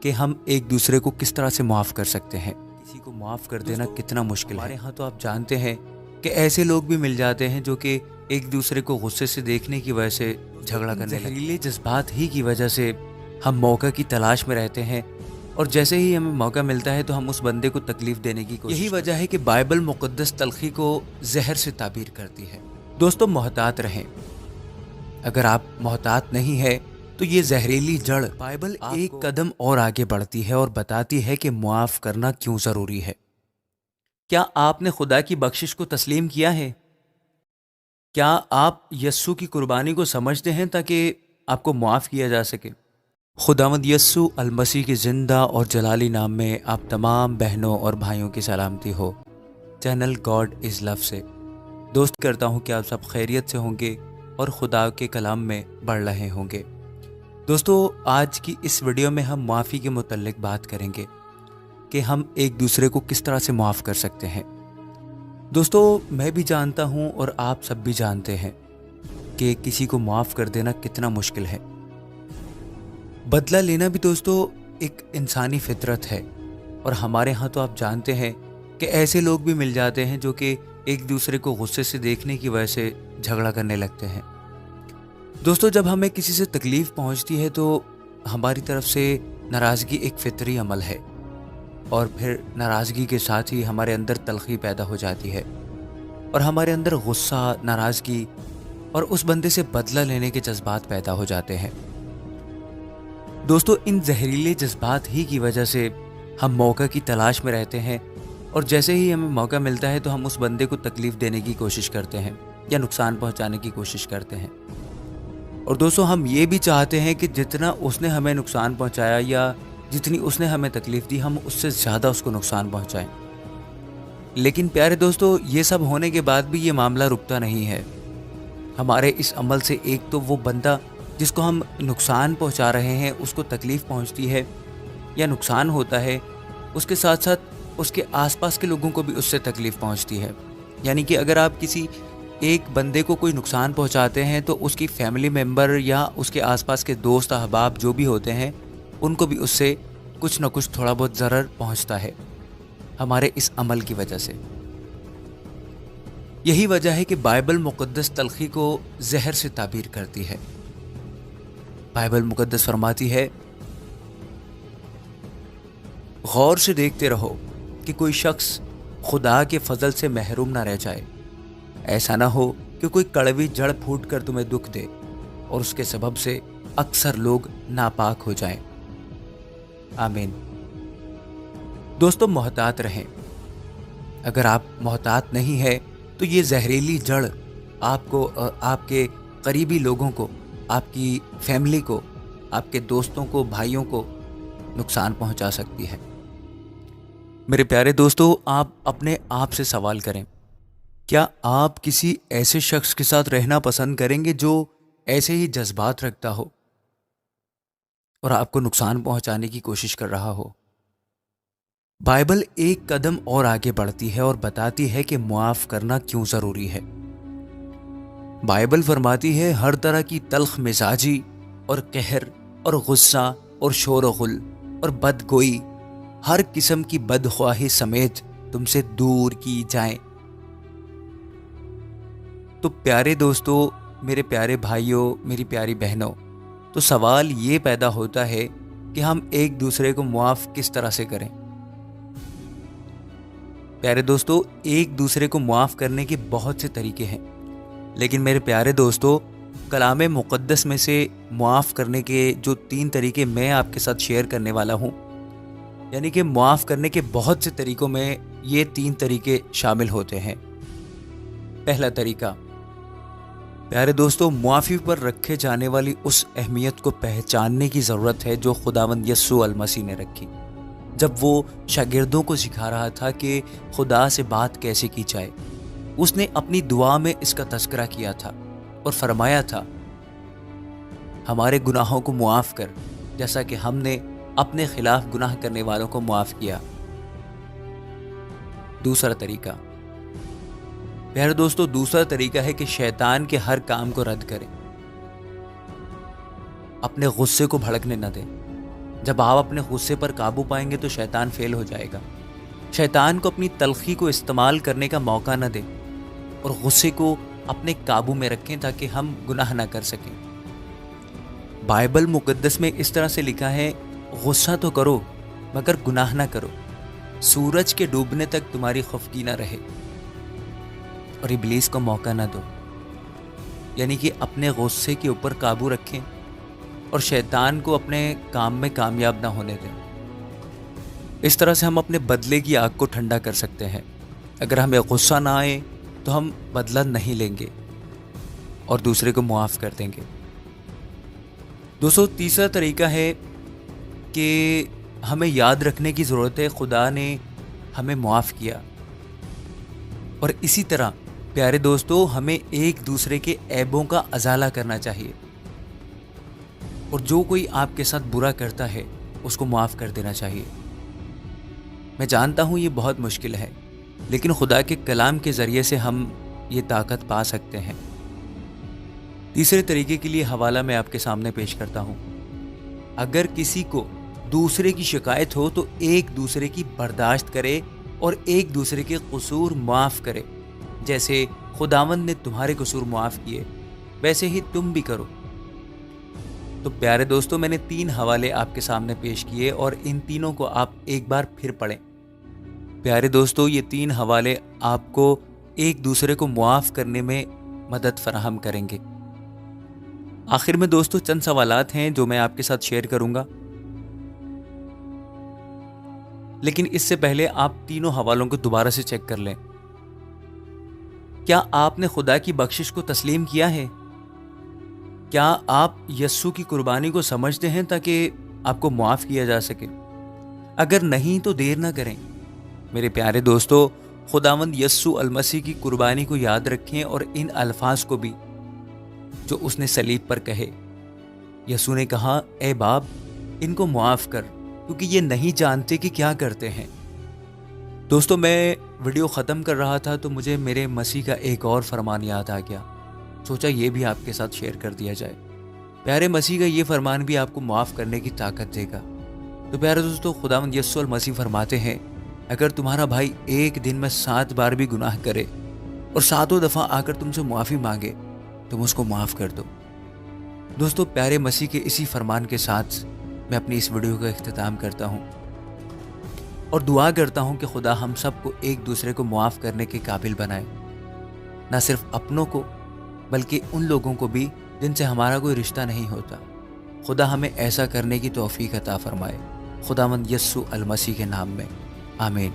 کہ हम एक दूसरे को किस तरह से माफ़ कर सकते हैं। किसी को माफ़ कर देना कितना मुश्किल है। हमारे यहाँ तो आप जानते हैं कि ऐसे लोग भी मिल जाते हैं जो कि एक दूसरे को गुस्से से देखने की वजह से झगड़ा करने लगते हैं। जहरीले जज्बात ही की वजह से हम मौका की तलाश में रहते हैं और जैसे ही हमें मौका मिलता है तो हम उस बंदे को तकलीफ देने की कोशिश। यही वजह है कि बाइबल मुक़द्दस तलख़ी को जहर से ताबीर करती है। दोस्तों, मोहतात रहें। अगर आप मोहतात नहीं है तो ये जहरीली जड़ बाइबल एक कदम और आगे बढ़ती है और बताती है कि मुआफ़ करना क्यों ज़रूरी है। क्या आपने खुदा की बख्शिश को तस्लीम किया है? क्या आप यस्सु की कुर्बानी को समझते हैं ताकि आपको मुआफ़ किया जा सके? खुदावंद यस्सु अल-मसीह के ज़िंदा और जलाली नाम में आप तमाम बहनों और भाइयों की सलामती हो। चैनल गॉड इज़ लव से दोस्त करता हूँ कि आप सब खैरियत से होंगे और खुदा के कलाम में बढ़ रहे होंगे। दोस्तों, आज की इस वीडियो में हम माफ़ी के मुतल्लिक बात करेंगे कि हम एक दूसरे को किस तरह से माफ़ कर सकते हैं। दोस्तों, मैं भी जानता हूँ और आप सब भी जानते हैं कि किसी को माफ़ कर देना कितना मुश्किल है। बदला लेना भी दोस्तों एक इंसानी फितरत है और हमारे यहाँ तो आप जानते हैं कि ऐसे लोग भी मिल जाते हैं जो कि एक दूसरे को गुस्से से देखने की वजह से झगड़ा करने लगते हैं। दोस्तों, जब हमें किसी से तकलीफ़ पहुंचती है तो हमारी तरफ से नाराज़गी एक फितरी अमल है और फिर नाराज़गी के साथ ही हमारे अंदर तलख़ी पैदा हो जाती है और हमारे अंदर गुस्सा, नाराज़गी और उस बंदे से बदला लेने के जज्बात पैदा हो जाते हैं। दोस्तों, इन जहरीले जज्बात ही की वजह से हम मौका की तलाश में रहते हैं और जैसे ही हमें मौका मिलता है तो हम उस बंदे को तकलीफ़ देने की कोशिश करते हैं या नुकसान पहुंचाने की कोशिश करते हैं। और दोस्तों, हम ये भी चाहते हैं कि जितना उसने हमें नुकसान पहुंचाया या जितनी उसने हमें तकलीफ़ दी, हम उससे ज़्यादा उसको नुकसान पहुंचाएं। लेकिन प्यारे दोस्तों, ये सब होने के बाद भी ये मामला रुकता नहीं है। हमारे इस अमल से एक तो वो बंदा जिसको हम नुकसान पहुंचा रहे हैं उसको तकलीफ़ पहुंचती है या नुकसान होता है, उसके साथ साथ उसके आसपास के लोगों को भी उससे तकलीफ़ पहुंचती है। यानी कि अगर आप किसी एक बंदे को कोई नुकसान पहुंचाते हैं तो उसकी फैमिली मेम्बर या उसके आसपास के दोस्त अहबाब जो भी होते हैं उनको भी उससे कुछ न कुछ थोड़ा बहुत ज़रर पहुंचता है हमारे इस अमल की वजह से। यही वजह है कि बाइबल मुक़द्दस तलख़ी को जहर से ताबीर करती है। बाइबल मुक़द्दस फरमाती है, गौर से देखते रहो कि कोई शख्स खुदा के फजल से महरूम ना रह जाए। ऐसा ना हो कि कोई कड़वी जड़ फूट कर तुम्हें दुख दे और उसके सबब से अक्सर लोग नापाक हो जाएं। आमीन। दोस्तों, मोहतात रहें। अगर आप मोहतात नहीं है तो ये जहरीली जड़ आपको, आपके करीबी लोगों को, आपकी फैमिली को, आपके दोस्तों को, भाइयों को नुकसान पहुंचा सकती है। मेरे प्यारे दोस्तों, आप अपने आप से सवाल करें, क्या आप किसी ऐसे शख्स के साथ रहना पसंद करेंगे जो ऐसे ही जज्बात रखता हो और आपको नुकसान पहुंचाने की कोशिश कर रहा हो? बाइबल एक कदम और आगे बढ़ती है और बताती है कि मुआफ़ करना क्यों ज़रूरी है। बाइबल फरमाती है, हर तरह की तल्ख मिजाजी और कहर और गुस्सा और शोर व गुल और बदगोई, हर किस्म की बदख्वाही समेत तुमसे दूर की जाए। तो प्यारे दोस्तों, मेरे प्यारे भाइयों, मेरी प्यारी बहनों, तो सवाल ये पैदा होता है कि हम एक दूसरे को मुआफ़ किस तरह से करें। प्यारे दोस्तों, एक दूसरे को मुआफ़ करने के बहुत से तरीके हैं, लेकिन मेरे प्यारे दोस्तों, कलाम मुक़द्दस में से मुआफ़ करने के जो 3 तरीके मैं आपके साथ शेयर करने वाला हूँ, यानी कि मुआफ़ करने के बहुत से तरीक़ों में ये 3 तरीके शामिल होते हैं। पहला तरीका, प्यारे दोस्तों, मुआफ़ी पर रखे जाने वाली उस अहमियत को पहचानने की ज़रूरत है जो खुदावंद यस्सु अल मसीह ने रखी जब वो शागिर्दों को सिखा रहा था कि खुदा से बात कैसे की जाए। उसने अपनी दुआ में इसका तज़किरा किया था और फरमाया था, हमारे गुनाहों को मुआफ़ कर जैसा कि हमने अपने खिलाफ गुनाह करने वालों को मुआफ़ किया। दूसरा तरीका, प्यारे दोस्तों, दूसरा तरीका है कि शैतान के हर काम को रद्द करें, अपने गुस्से को भड़कने न दें। جب آپ اپنے غصے پر قابو پائیں گے تو شیطان فیل ہو جائے گا۔ شیطان کو اپنی تلخی کو استعمال کرنے کا موقع نہ دیں اور غصے کو اپنے قابو میں رکھیں تاکہ ہم گناہ نہ کر سکیں۔ بائبل مقدس میں اس طرح سے لکھا ہے، غصہ تو کرو مگر گناہ نہ کرو، سورج کے ڈوبنے تک تمہاری خفگی نہ رہے، اور ابلیس کو موقع نہ دو۔ یعنی کہ اپنے غصے کے اوپر قابو رکھیں اور شیطان کو اپنے کام میں کامیاب نہ ہونے دیں۔ اس طرح سے ہم اپنے بدلے کی آگ کو ٹھنڈا کر سکتے ہیں۔ اگر ہمیں غصہ نہ آئے تو ہم بدلہ نہیں لیں گے اور دوسرے کو معاف کر دیں گے۔ دوستو، تیسرا طریقہ ہے کہ ہمیں یاد رکھنے کی ضرورت ہے خدا نے ہمیں معاف کیا، اور اسی طرح پیارے دوستو ہمیں ایک دوسرے کے عیبوں کا ازالہ کرنا چاہیے، اور جو کوئی آپ کے ساتھ برا کرتا ہے اس کو معاف کر دینا چاہیے۔ میں جانتا ہوں یہ بہت مشکل ہے، لیکن خدا کے کلام کے ذریعے سے ہم یہ طاقت پا سکتے ہیں۔ تیسرے طریقے کے لیے حوالہ میں آپ کے سامنے پیش کرتا ہوں۔ اگر کسی کو دوسرے کی شکایت ہو تو ایک دوسرے کی برداشت کرے اور ایک دوسرے کے قصور معاف کرے۔ جیسے خداوند نے تمہارے قصور معاف کیے ویسے ہی تم بھی کرو۔ تو پیارے دوستو، میں نے 3 حوالے آپ کے سامنے پیش کیے اور ان تینوں کو آپ ایک بار پھر پڑھیں۔ پیارے دوستو، یہ 3 حوالے آپ کو ایک دوسرے کو معاف کرنے میں مدد فراہم کریں گے۔ آخر میں دوستو چند سوالات ہیں جو میں آپ کے ساتھ شیئر کروں گا، لیکن اس سے پہلے آپ تینوں حوالوں کو دوبارہ سے چیک کر لیں۔ کیا آپ نے خدا کی بخشش کو تسلیم کیا ہے؟ کیا آپ یسوع کی قربانی کو سمجھتے ہیں تاکہ آپ کو معاف کیا جا سکے؟ اگر نہیں تو دیر نہ کریں۔ میرے پیارے دوستو، خداوند یسوع المسیح کی قربانی کو یاد رکھیں اور ان الفاظ کو بھی جو اس نے صلیب پر کہے۔ یسوع نے کہا، اے باپ، ان کو معاف کر کیونکہ یہ نہیں جانتے کہ کیا کرتے ہیں۔ دوستو، میں ویڈیو ختم کر رہا تھا تو مجھے میرے مسیح کا ایک اور فرمان یاد آ گیا، سوچا یہ بھی آپ کے ساتھ شیئر کر دیا جائے۔ پیارے مسیح کا یہ فرمان بھی آپ کو معاف کرنے کی طاقت دے گا۔ تو پیارے دوستو، خداوند یسوع المسیح فرماتے ہیں، اگر تمہارا بھائی ایک دن میں 7 بار بھی گناہ کرے اور 7 دفعہ آ کر تم سے معافی مانگے، تم اس کو معاف کر دو۔ دوستو، پیارے مسیح کے اسی فرمان کے ساتھ میں اپنی اس ویڈیو کا اختتام کرتا ہوں اور دعا کرتا ہوں کہ خدا ہم سب کو ایک دوسرے کو معاف کرنے کے قابل بنائے، نہ صرف اپنوں کو بلکہ ان لوگوں کو بھی جن سے ہمارا کوئی رشتہ نہیں ہوتا۔ خدا ہمیں ایسا کرنے کی توفیق عطا فرمائے، خداوند یسوع المسیح کے نام میں، آمین۔